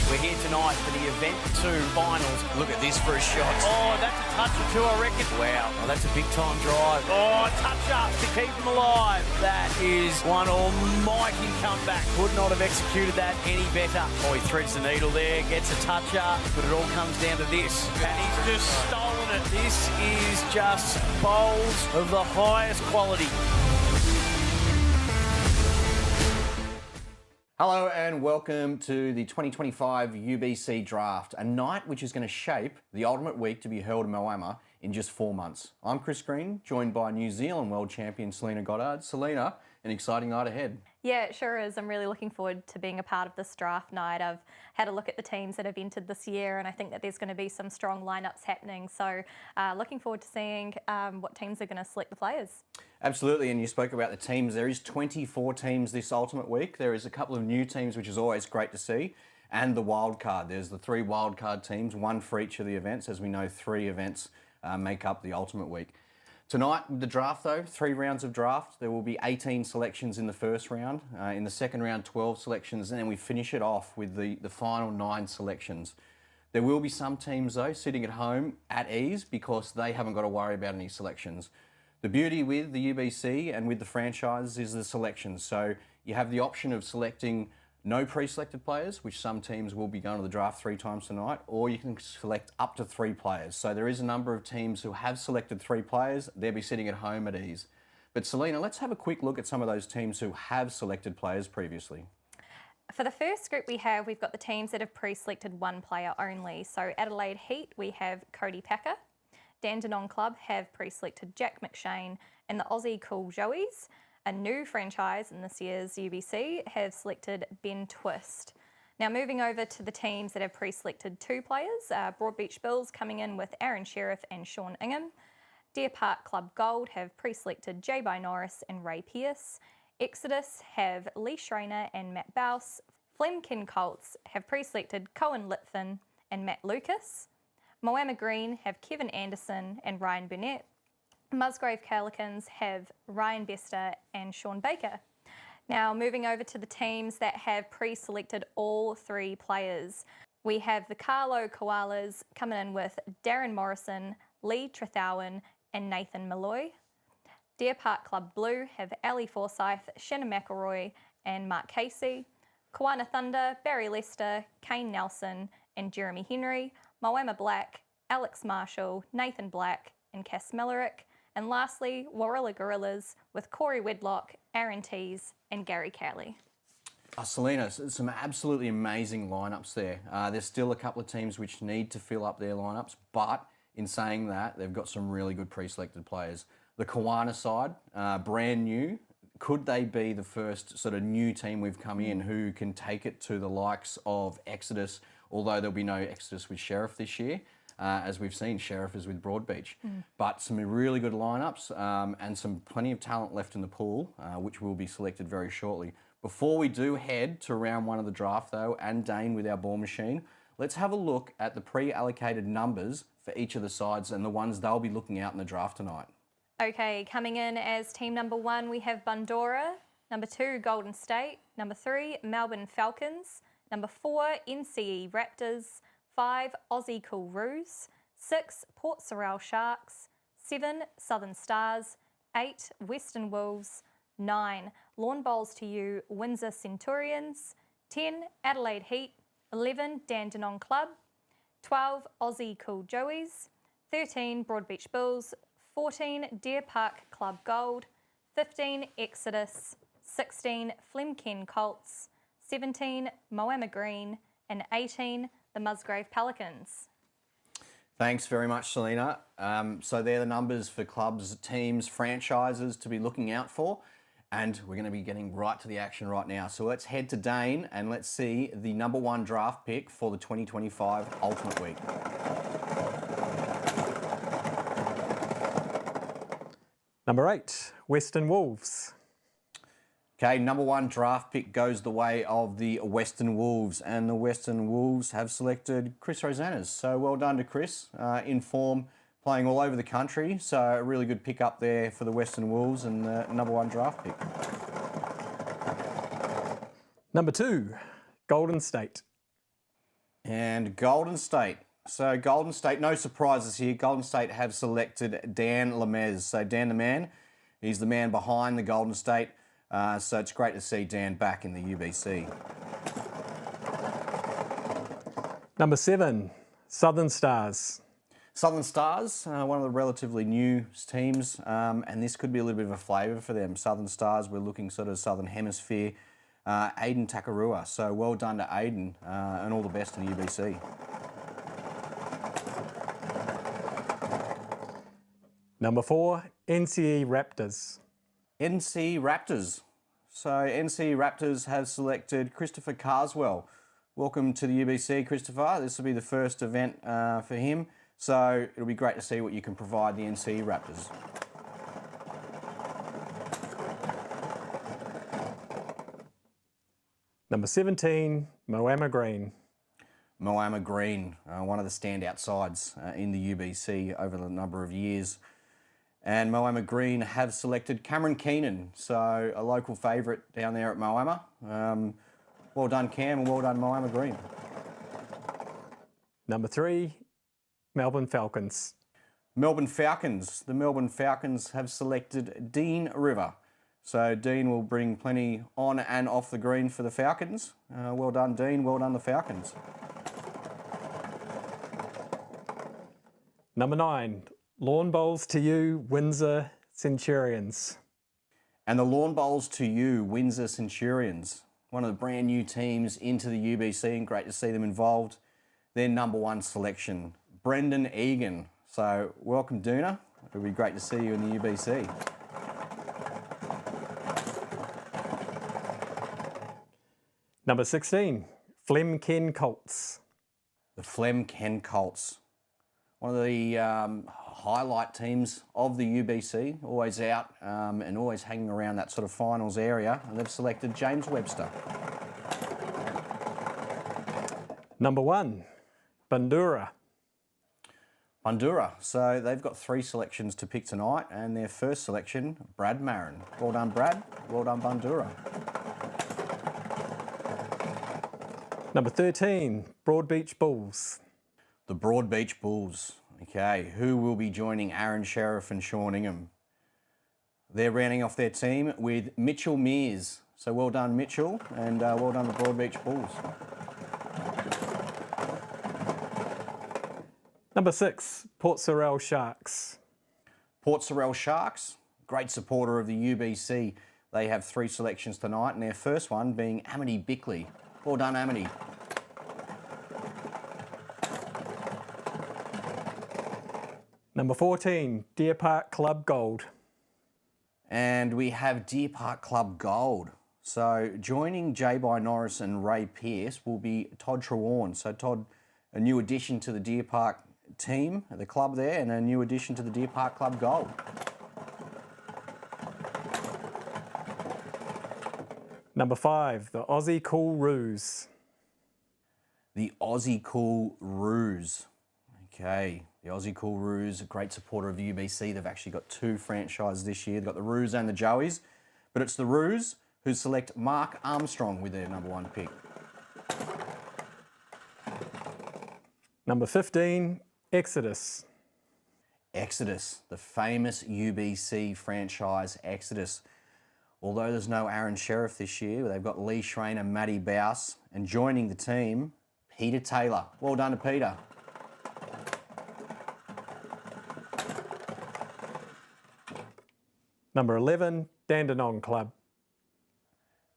We're here tonight for the Event 2 finals. Look at this for a shot. Oh, that's a touch or two, I reckon. Wow, well, that's a big time drive. Oh, touch up to keep them alive. That is one almighty comeback. Could not have executed that any better. Oh, he threads the needle there, gets a touch up, but it all comes down to this. And he's just stolen it. This is just bowls of the highest quality. Hello and welcome to the 2025 UBC Draft, a night which is going to shape the ultimate week to be held in Moama in just 4 months. I'm Chris Green, joined by New Zealand World Champion Selina Goddard. Selina, an exciting night ahead. Yeah, it sure is. I'm really looking forward to being a part of this draft night. I've had a look at the teams that have entered this year, and I think that there's going to be some strong lineups happening. So looking forward to seeing what teams are going to select the players. Absolutely, and you spoke about the teams. There is 24 teams this ultimate week. There is a couple of new teams, which is always great to see, and the wild card. There's the 3 wild card teams, one for each of the events. As we know, 3 events make up the ultimate week. Tonight, the draft though, 3 rounds of draft. There will be 18 selections in the first round. In the second round, 12 selections, and then we finish it off with the final 9 selections. There will be some teams though sitting at home at ease because they haven't got to worry about any selections. The beauty with the UBC and with the franchise is the selections. So you have the option of selecting no pre-selected players, which some teams will be going to the draft 3 times tonight, or you can select up to 3 players. So there is a number of teams who have selected 3 players. They'll be sitting at home at ease. But Selina, let's have a quick look at some of those teams who have selected players previously. For the first group we've got the teams that have pre-selected 1 player only. So Adelaide Heat, we have Cody Packer. Dandenong Club have pre-selected Jack McShane, and the Aussie Cool Joeys, a new franchise in this year's UBC, have selected Ben Twist. Now moving over to the teams that have pre-selected 2 players, Broadbeach Bills coming in with Aaron Sheriff and Sean Ingham. Deer Park Club Gold have pre-selected J.B. Norris and Ray Pearce. Exodus have Lee Schreiner and Matt Bouse. Flemkin Colts have pre-selected Cohen Litfin and Matt Lucas. Moama Green have Kevin Anderson and Ryan Burnett. Musgrave Pelicans have Ryan Bester and Sean Baker. Now moving over to the teams that have pre-selected all 3 players. We have the Carlo Koalas coming in with Darren Morrison, Lee Trethowan and Nathan Malloy. Deer Park Club Blue have Ali Forsyth, Shannon McElroy and Mark Casey. Kawana Thunder, Barry Lester, Kane Nelson and Jeremy Henry. Moama Black, Alex Marshall, Nathan Black and Cass Millerick. And lastly, Warilla Gorillas with Corey Wedlock, Aaron Tees and Gary Kelly. Selina, some absolutely amazing lineups there. There's still a couple of teams which need to fill up their lineups, but in saying that, they've got some really good pre-selected players. The Kawana side, brand new. Could they be the first sort of new team we've come in who can take it to the likes of Exodus, although there'll be no Exodus with Sheriff this year? As we've seen, Sheriff is with Broadbeach. But some really good lineups and plenty of talent left in the pool, which will be selected very shortly. Before we do head to round 1 of the draft though, and Dane with our ball machine, let's have a look at the pre-allocated numbers for each of the sides and the ones they'll be looking out in the draft tonight. Okay, coming in as team number 1, we have Bundora. Number 2, Golden State. Number 3, Melbourne Falcons. Number 4, NCE Raptors. 5, Aussie Cool Roos. 6, Port Sorrel Sharks. 7, Southern Stars. 8, Western Wolves. 9, Lawn Bowls to You, Windsor Centurions. 10, Adelaide Heat. 11, Dandenong Club. 12, Aussie Cool Joeys. 13, Broadbeach Bills. 14, Deer Park Club Gold. 15, Exodus. 16, Flemkin Colts. 17, Moama Green. And 18, the Musgrave Pelicans. Thanks very much, Selina. So they're the numbers for clubs, teams, franchises to be looking out for. And we're going to be getting right to the action right now. So let's head to Dane and let's see the number 1 draft pick for the 2025 Ultimate Week. Number 8, Western Wolves. Okay, number 1 draft pick goes the way of the Western Wolves, and the Western Wolves have selected Chris Rosannas. So well done to Chris, in form, playing all over the country. So a really good pick up there for the Western Wolves and the number 1 draft pick. Number 2, Golden State. And Golden State. So Golden State, no surprises here. Golden State have selected Dan Lemez. So Dan the man, he's the man behind the Golden State. So it's great to see Dan back in the UBC. Number 7, Southern Stars. Southern Stars, one of the relatively new teams, and this could be a little bit of a flavour for them. Southern Stars, we're looking sort of Southern Hemisphere. Aiden Takarua, so well done to Aiden, and all the best to the UBC. Number 4, NCE Raptors. NC Raptors. So NC Raptors have selected Christopher Carswell. Welcome to the UBC, Christopher. This will be the first event for him. So it'll be great to see what you can provide the NC Raptors. Number 17, Moama Green. Moama Green, one of the standout sides in the UBC over the number of years. And Moama Green have selected Cameron Keenan, so a local favourite down there at Moama. Well done, Cam, and well done, Moama Green. Number 3, Melbourne Falcons. Melbourne Falcons. The Melbourne Falcons have selected Dean River. So Dean will bring plenty on and off the green for the Falcons. Well done, Dean. Well done, the Falcons. Number 9, Lawn Bowls to You, Windsor Centurions. And the Lawn Bowls to You, Windsor Centurions. One of the brand new teams into the UBC, and great to see them involved. Their number 1 selection, Brendan Egan. So welcome, Doona. It'll be great to see you in the UBC. Number 16, Flem Ken Colts. The Flem Ken Colts. One of the highlight teams of the UBC, always out and always hanging around that sort of finals area, and they've selected James Webster. Number 1, Bandura. Bandura. So they've got 3 selections to pick tonight, and their first selection, Brad Marin. Well done, Brad. Well done, Bandura. Number 13, Broadbeach Bulls. The Broadbeach Bulls. Okay, who will be joining Aaron Sheriff and Sean Ingham? They're rounding off their team with Mitchell Mears. So well done, Mitchell, and well done, the Broadbeach Bulls. Number 6, Port Sorell Sharks. Port Sorell Sharks, great supporter of the UBC. They have 3 selections tonight, and their first one being Amity Bickley. Well done, Amity. Number 14, Deer Park Club Gold. And we have Deer Park Club Gold. So joining J-By Norris and Ray Pearce will be Todd Trewarn. So Todd, a new addition to the Deer Park team, the club there, and a new addition to the Deer Park Club Gold. Number 5, the Aussie Cool Ruse. The Aussie Cool Ruse. Okay, the Aussie Cool Ruse, a great supporter of the UBC. They've actually got 2 franchises this year. They've got the Ruse and the Joeys, but it's the Ruse who select Mark Armstrong with their number 1 pick. Number 15, Exodus. Exodus, the famous UBC franchise Exodus. Although there's no Aaron Sheriff this year, they've got Lee Schrein and Matty Bouse, and joining the team, Peter Taylor. Well done to Peter. Number 11, Dandenong Club.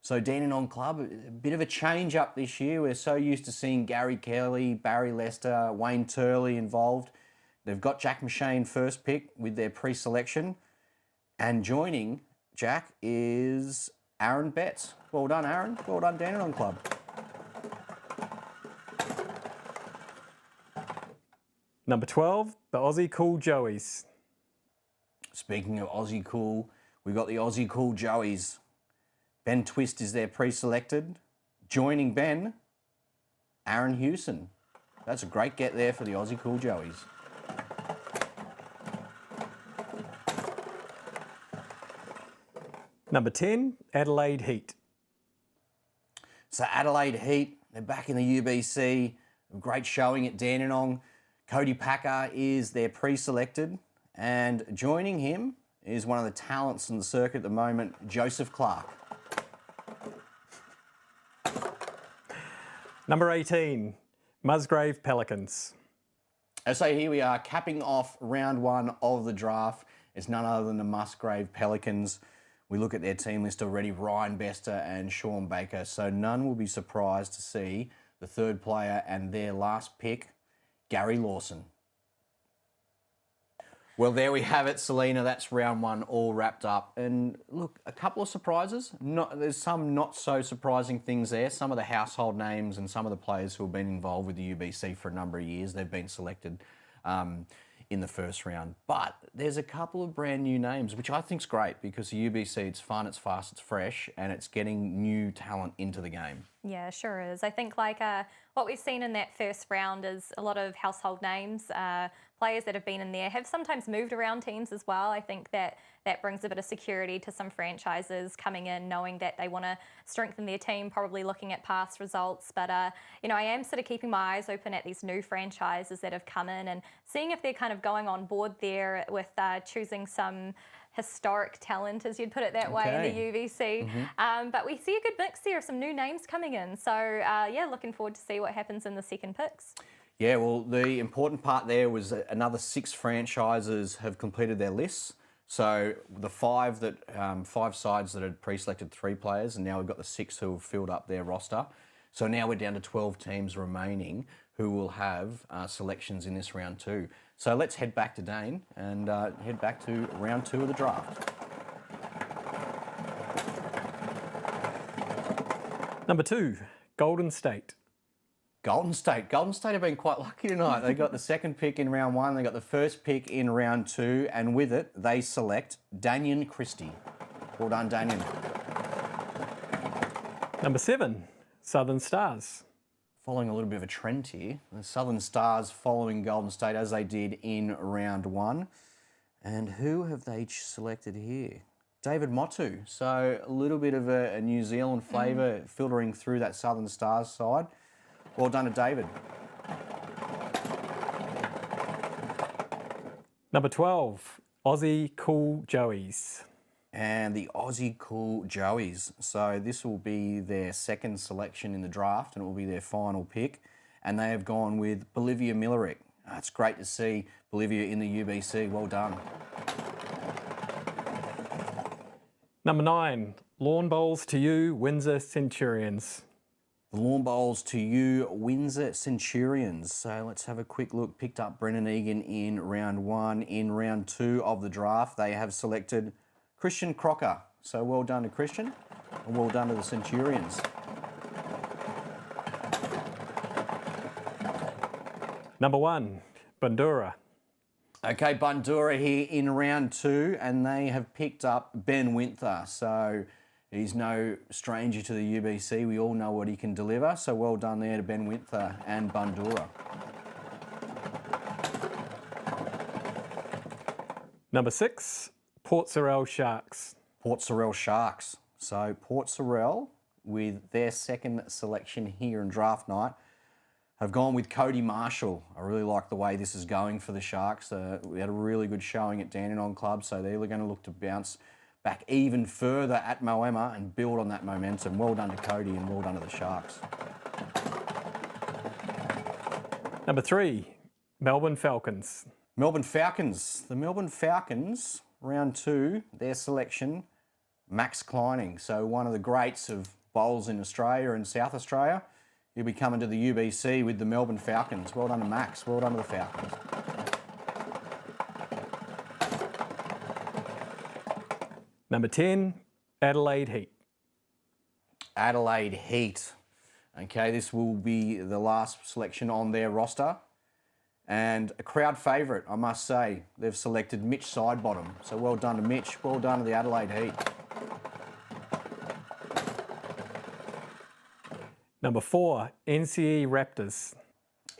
So Dandenong Club, a bit of a change up this year. We're so used to seeing Gary Kelly, Barry Lester, Wayne Turley involved. They've got Jack McShane first pick with their pre-selection. And joining Jack is Aaron Betts. Well done, Aaron. Well done, Dandenong Club. Number 12, the Aussie Cool Joeys. Speaking of Aussie Cool, we've got the Aussie Cool Joeys. Ben Twist is their pre-selected. Joining Ben, Aaron Hewson. That's a great get there for the Aussie Cool Joeys. Number 10, Adelaide Heat. So Adelaide Heat, they're back in the UBC. Great showing at Dandenong. Cody Packer is their pre-selected, and joining him is one of the talents in the circuit at the moment, Joseph Clark. Number 18, Musgrave Pelicans. So here we are, capping off round one of the draft. It's none other than the Musgrave Pelicans. We look at their team list already, Ryan Bester and Sean Baker. So none will be surprised to see the third player and their last pick, Gary Lawson. Well, there we have it, Selina. That's round one all wrapped up. And look, a couple of surprises. There's some not so surprising things there. Some of the household names and some of the players who have been involved with the UBC for a number of years, they've been selected in the first round. But there's a couple of brand new names, which I think's great because the UBC, it's fun, it's fast, it's fresh, and it's getting new talent into the game. Yeah, sure is. I think like what we've seen in that first round is a lot of household names. Players that have been in there have sometimes moved around teams as well. I think that brings a bit of security to some franchises coming in, knowing that they want to strengthen their team, probably looking at past results. But, you know, I am sort of keeping my eyes open at these new franchises that have come in and seeing if they're kind of going on board there with choosing some historic talent, as you'd put it that way, in the UBC. But we see a good mix there of some new names coming in. So, yeah, looking forward to see what happens in the second picks. Yeah, well, the important part there was that another 6 franchises have completed their lists. So the 5 sides that had pre-selected 3 players, and now we've got the 6 who have filled up their roster. So now we're down to 12 teams remaining who will have selections in this round 2. So let's head back to Dane and head back to round 2 of the draft. Number 2, Golden State. Golden State have been quite lucky tonight. They got the second pick in round 1, they got the first pick in round 2, and with it, they select Daniel Christie. Well done, Daniel. Number 7, Southern Stars. Following a little bit of a trend here, the Southern Stars following Golden State as they did in round 1. And who have they selected here? David Motu. So a little bit of a New Zealand flavour filtering through that Southern Stars side. Well done to David. Number 12, Aussie Cool Joeys. And the Aussie Cool Joeys. So this will be their second selection in the draft and it will be their final pick. And they have gone with Bolivia Millerick. It's great to see Bolivia in the UBC. Well done. Number 9, Lawn Bowls to you, Windsor Centurions. The Lawn Bowls to you, Windsor Centurions. So let's have a quick look. Picked up Brennan Egan in round 1. In round 2 of the draft, they have selected Christian Crocker. So well done to Christian and well done to the Centurions. Number 1, Bandura. Okay, Bandura here in round 2 and they have picked up Ben Winther. So he's no stranger to the UBC. We all know what he can deliver. So well done there to Ben Winther and Bandura. Number 6, Port Sorell Sharks. Port Sorell Sharks. So Port Sorell, with their second selection here in draft night, have gone with Cody Marshall. I really like the way this is going for the Sharks. We had a really good showing at Dandenong Club, so they're going to look to bounce back even further at Moama and build on that momentum. Well done to Cody and well done to the Sharks. Number 3, Melbourne Falcons. Melbourne Falcons. The Melbourne Falcons, round 2, their selection, Max Kleining. So one of the greats of bowls in Australia and South Australia. He'll be coming to the UBC with the Melbourne Falcons. Well done to Max. Well done to the Falcons. Number 10, Adelaide Heat. Adelaide Heat. Okay, this will be the last selection on their roster. And a crowd favourite, I must say. They've selected Mitch Sidebottom. So well done to Mitch. Well done to the Adelaide Heat. Number 4, NCE Raptors.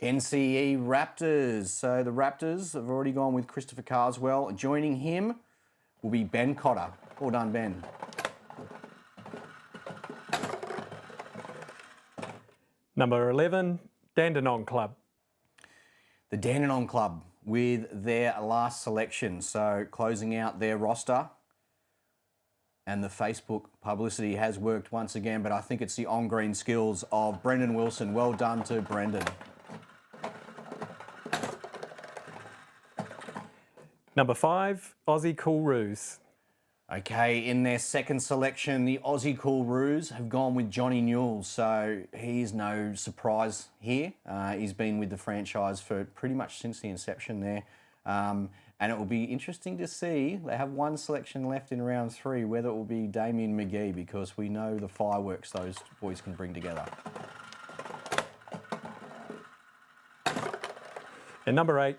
NCE Raptors. So the Raptors have already gone with Christopher Carswell. Joining him will be Ben Cotter. Well done, Ben. Number 11, Dandenong Club. The Dandenong Club with their last selection, so closing out their roster. And the Facebook publicity has worked once again, but I think it's the on-green skills of Brendan Wilson. Well done to Brendan. Number 5, Aussie Cool Roos. Okay, in their second selection, the Aussie Cool Roos have gone with Johnny Newell, so he's no surprise here. He's been with the franchise for pretty much since the inception there. And it will be interesting to see, they have one selection left in round 3, whether it will be Damien McGee, because we know the fireworks those boys can bring together. And number 8,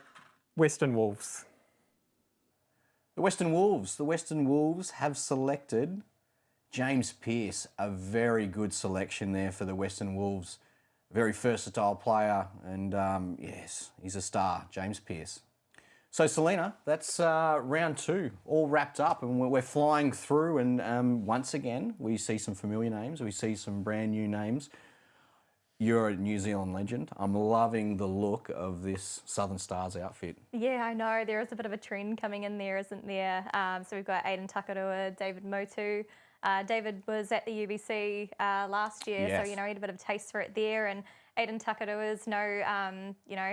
Western Wolves. The Western Wolves have selected James Pearce, a very good selection there for the Western Wolves. Very versatile player, and yes, he's a star, James Pearce. So Selina, that's round 2, all wrapped up, and we're flying through, and once again, we see some familiar names, we see some brand new names. You're a New Zealand legend. I'm loving the look of this Southern Stars outfit. Yeah, I know. There is a bit of a trend coming in there, isn't there? So we've got Aiden Takarua, David Motu. David was at the UBC last year, Yes. so, you know, he had a bit of a taste for it there. And Aiden Takarua is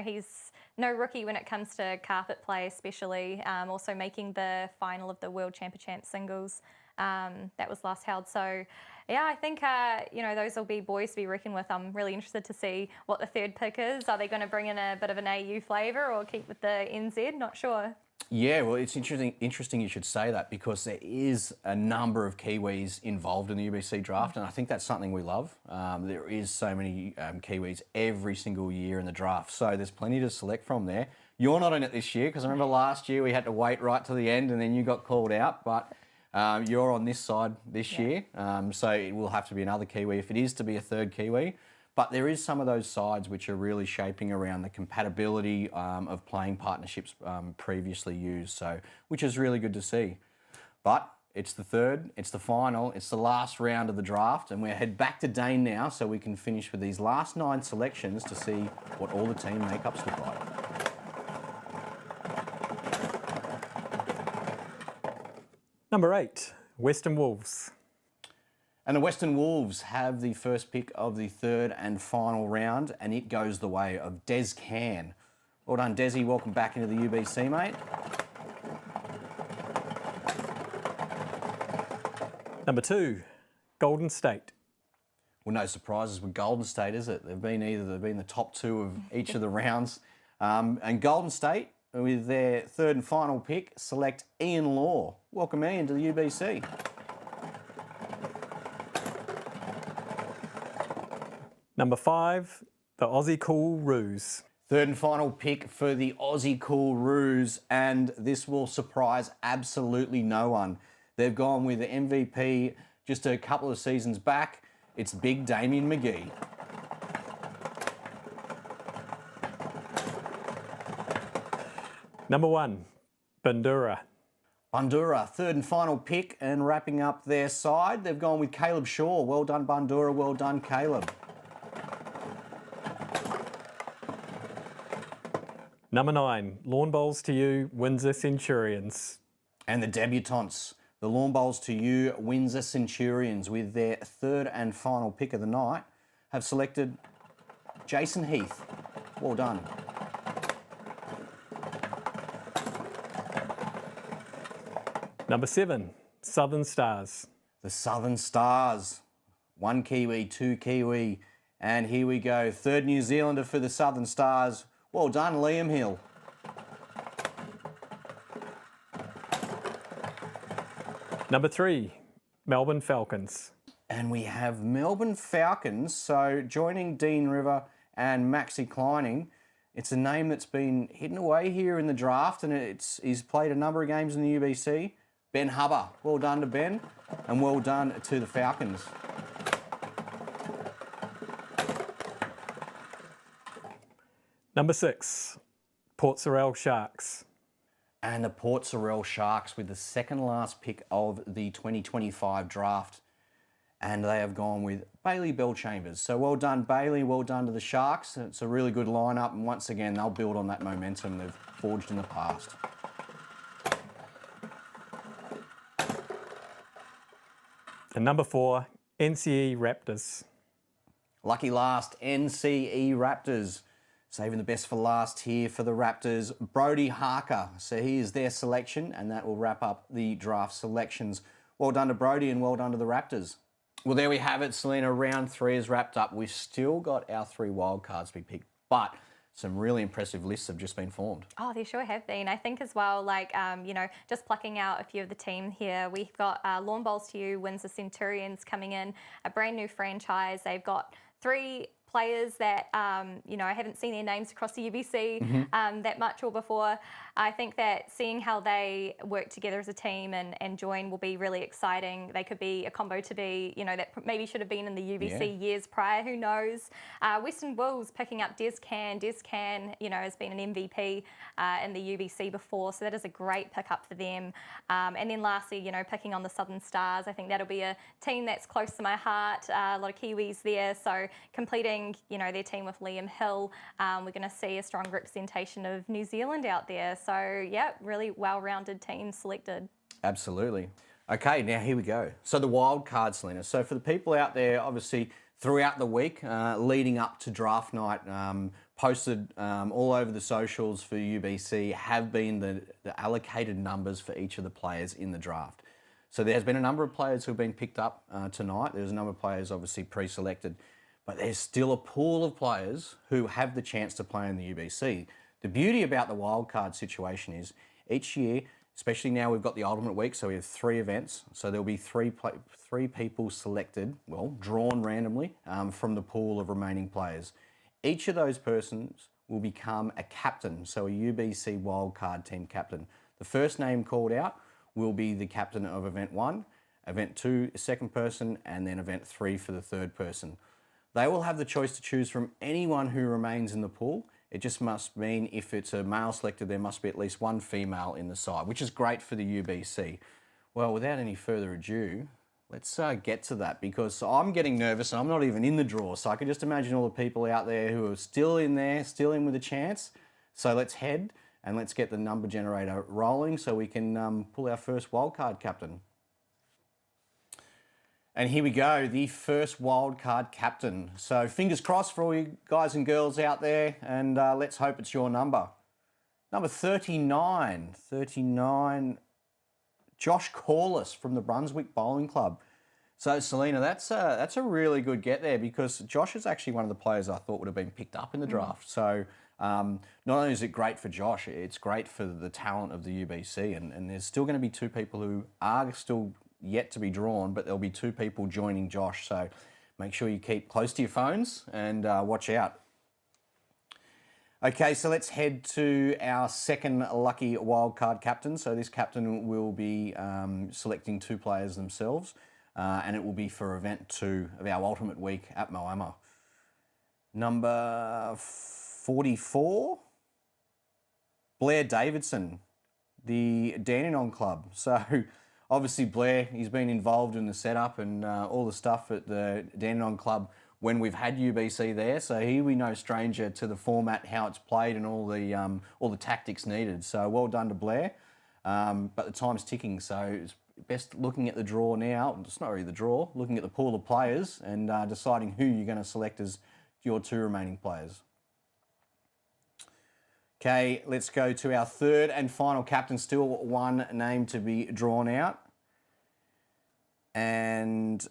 he's no rookie when it comes to carpet play, especially. Also making the final of the World Champ singles. That was last held. So, yeah, I think, those will be boys to be reckoned with. I'm really interested to see what the third pick is. Are they going to bring in a bit of an AU flavour or keep with the NZ? Not sure. Yeah, well, it's interesting you should say that, because there is a number of Kiwis involved in the UBC draft, and I think that's something we love. There is so many Kiwis every single year in the draft, so there's plenty to select from there. You're not in it this year, because I remember last year we had to wait right to the end and then you got called out, but you're on this side this year, so it will have to be another Kiwi if it is to be a third Kiwi. But there is some of those sides which are really shaping around the compatibility of playing partnerships previously used, so which is really good to see. But it's the third, it's the final, it's the last round of the draft, and we'll head back to Dane now so we can finish with these last 9 selections to see what all the team makeups look like. Number 8, Western Wolves. And the Western Wolves have the first pick of the third and final round, and it goes the way of Des Can. Well done, Desi. Welcome back into the UBC, mate. Number 2, Golden State. Well, no surprises with Golden State, is it? They've been the top 2 of each of the rounds. And Golden State, with their third and final pick, select Ian Law. Welcome, Ian, to the UBC. Number 5, the Aussie Cool Roos. Third and final pick for the Aussie Cool Roos, and this will surprise absolutely no one. They've gone with the MVP just a couple of seasons back. It's Big Damien McGee. Number 1, Bandura. Bandura, third and final pick, and wrapping up their side, they've gone with Caleb Shaw. Well done, Bandura. Well done, Caleb. Number 9, Lawn Bowls to You, Windsor Centurions. And the debutantes, the Lawn Bowls to You, Windsor Centurions, with their third and final pick of the night, have selected Jason Heath. Well done. Number 7, Southern Stars. The Southern Stars, 1 Kiwi, 2 Kiwi, and here we go. Third New Zealander for the Southern Stars. Well done, Liam Hill. Number 3, Melbourne Falcons. And we have Melbourne Falcons, so joining Dean River and Maxi Kleining. It's a name that's been hidden away here in the draft, and he's played a number of games in the UBC. Ben Hubber, well done to Ben, and well done to the Falcons. Number 6, Port Sorell Sharks. And the Port Sorell Sharks with the second last pick of the 2025 draft. and they have gone with Bailey Bell-Chambers. So well done, Bailey. Well done to the Sharks. It's a really good lineup, and once again, they'll build on that momentum they've forged in the past. And number 4, NCE Raptors. Lucky last, NCE Raptors. Saving the best for last here for the Raptors, Brody Harker. So he is their selection, and that will wrap up the draft selections. Well done to Brody and well done to the Raptors. Well, there we have it, Selina. Round 3 is wrapped up. We've still got our 3 wild cards to be picked, but some really impressive lists have just been formed. Oh, they sure have been. I think as well, like, you know, just plucking out a few of the team here, we've got Lawn Bowls to You, Windsor Centurions coming in, a brand new franchise. They've got 3 players that, you know, I haven't seen their names across the UBC that much or before. I think that seeing how they work together as a team and join will be really exciting. They could be a combo to be, you know, that maybe should have been in the UBC years prior, who knows. Western Wolves picking up Des Can. Des Can, you know, has been an MVP in the UBC before, so that is a great pickup for them. And then lastly, you know, picking on the Southern Stars, I think that'll be a team that's close to my heart. A lot of Kiwis there, so completing, you know, their team with Liam Hill, we're going to see a strong representation of New Zealand out there. So, yeah, really well-rounded team selected. Absolutely. Okay, now here we go. So the wild card, Selina. So for the people out there, obviously, throughout the week, leading up to draft night, posted all over the socials for UBC have been the allocated numbers for each of the players in the draft. So there has been a number of players who have been picked up tonight. There's a number of players obviously pre-selected, but there's still a pool of players who have the chance to play in the UBC. The beauty about the wildcard situation is each year, especially now we've got the Ultimate Week, so we have 3 events. So there'll be three people selected, well, drawn randomly from the pool of remaining players. Each of those persons will become a captain, so a UBC wildcard team captain. The first name called out will be the captain of Event 1, Event 2, second person, and then Event 3 for the third person. They will have the choice to choose from anyone who remains in the pool. It just must mean if it's a male selected, there must be at least 1 female in the side, which is great for the UBC. Well, without any further ado, let's get to that, because I'm getting nervous and I'm not even in the draw. So I can just imagine all the people out there who are still in there, still in with a chance. So let's head and let's get the number generator rolling so we can pull our first wildcard captain. And here we go, the first wildcard captain. So fingers crossed for all you guys and girls out there, and let's hope it's your number. Number 39, Josh Corliss from the Brunswick Bowling Club. So Selina, that's a really good get there, because Josh is actually one of the players I thought would have been picked up in the draft. So not only is it great for Josh, it's great for the talent of the UBC, and there's still going to be 2 people who are still yet to be drawn, but there'll be 2 people joining Josh. So make sure you keep close to your phones and watch out. Okay, so let's head to our second lucky wildcard captain. So this captain will be selecting 2 players themselves, and it will be for Event 2 of our Ultimate Week at Moama. Number 44, Blair Davidson, the Dandenong Club. So obviously Blair, he's been involved in the setup and all the stuff at the Dandenong Club when we've had UBC there. So he will be no stranger to the format, how it's played, and all the tactics needed. So well done to Blair. But the time's ticking, so it's best looking at the draw now. It's not really the draw, looking at the pool of players and deciding who you're going to select as your 2 remaining players. Okay, let's go to our third and final captain. Still 1 name to be drawn out. And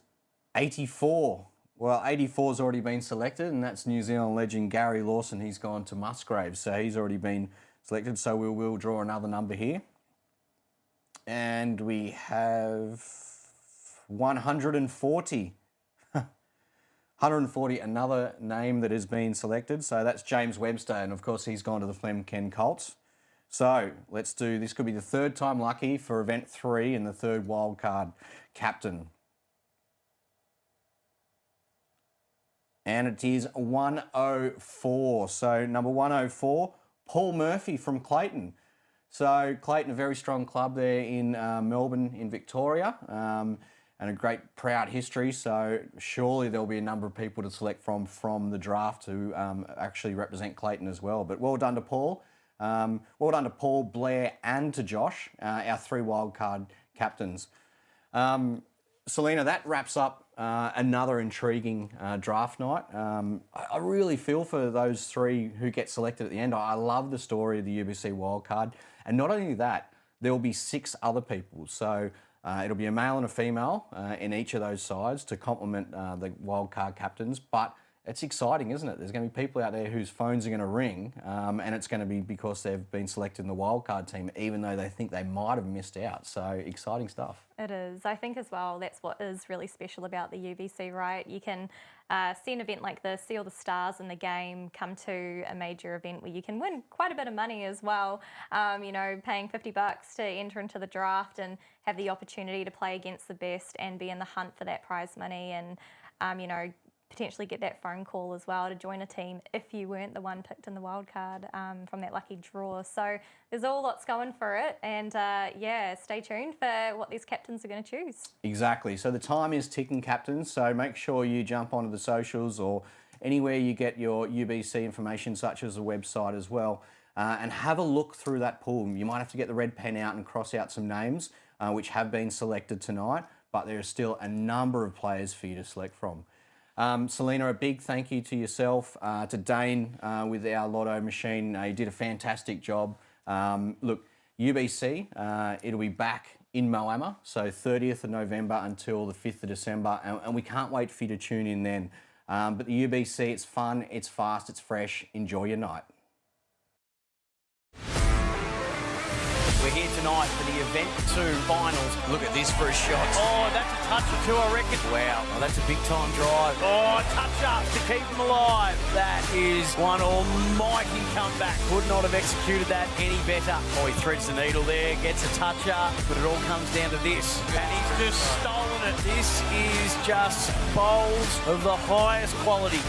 84. Well, 84's already been selected, and that's New Zealand legend Gary Lawson. He's gone to Musgrave, so he's already been selected. So we will draw another number here. And we have 140. 140, another name that has been selected. So that's James Webster, and of course he's gone to the Flemken Colts. So let's do, this could be the 3rd time lucky for Event 3 and the 3rd wildcard captain. And it is 104. So number 104, Paul Murphy from Clayton. So Clayton, a very strong club there in Melbourne, in Victoria. and a great proud history. So surely there'll be a number of people to select from the draft to actually represent Clayton as well. But well done to Paul. Well done to Paul, Blair and to Josh, our 3 wildcard captains. Selina, that wraps up another intriguing draft night. I really feel for those 3 who get selected at the end. I love the story of the UBC wildcard. And not only that, there will be 6 other people. So it'll be a male and a female in each of those sides to complement the wildcard captains. But it's exciting, isn't it? There's going to be people out there whose phones are going to ring, and it's going to be because they've been selected in the wildcard team, even though they think they might have missed out. So exciting stuff. It is. I think as well, that's what is really special about the UBC, right? You can see an event like this, see all the stars in the game, come to a major event where you can win quite a bit of money as well. You know, paying $50 to enter into the draft and have the opportunity to play against the best and be in the hunt for that prize money, and, you know, potentially get that phone call as well to join a team if you weren't the one picked in the wild card from that lucky draw. So there's all lots going for it, and yeah, stay tuned for what these captains are going to choose. Exactly. So the time is ticking, captains. So make sure you jump onto the socials or anywhere you get your UBC information, such as the website as well, and have a look through that pool. You might have to get the red pen out and cross out some names which have been selected tonight, but there are still a number of players for you to select from. Selina, a big thank you to yourself, to Dane with our lotto machine. You did a fantastic job. Look, UBC, it'll be back in Moama, so 30th of November until the 5th of December, and we can't wait for you to tune in then. But the UBC, it's fun, it's fast, it's fresh. Enjoy your night. We're here tonight for the Event 2 finals. Look at this for a shot. Oh, that's a touch or 2, I reckon. Wow, well, that's a big time drive. Oh, touch up to keep them alive. That is one almighty comeback. Could not have executed that any better. Oh, he threads the needle there, gets a touch up, but it all comes down to this. And he's just stolen it. This is just bowls of the highest quality.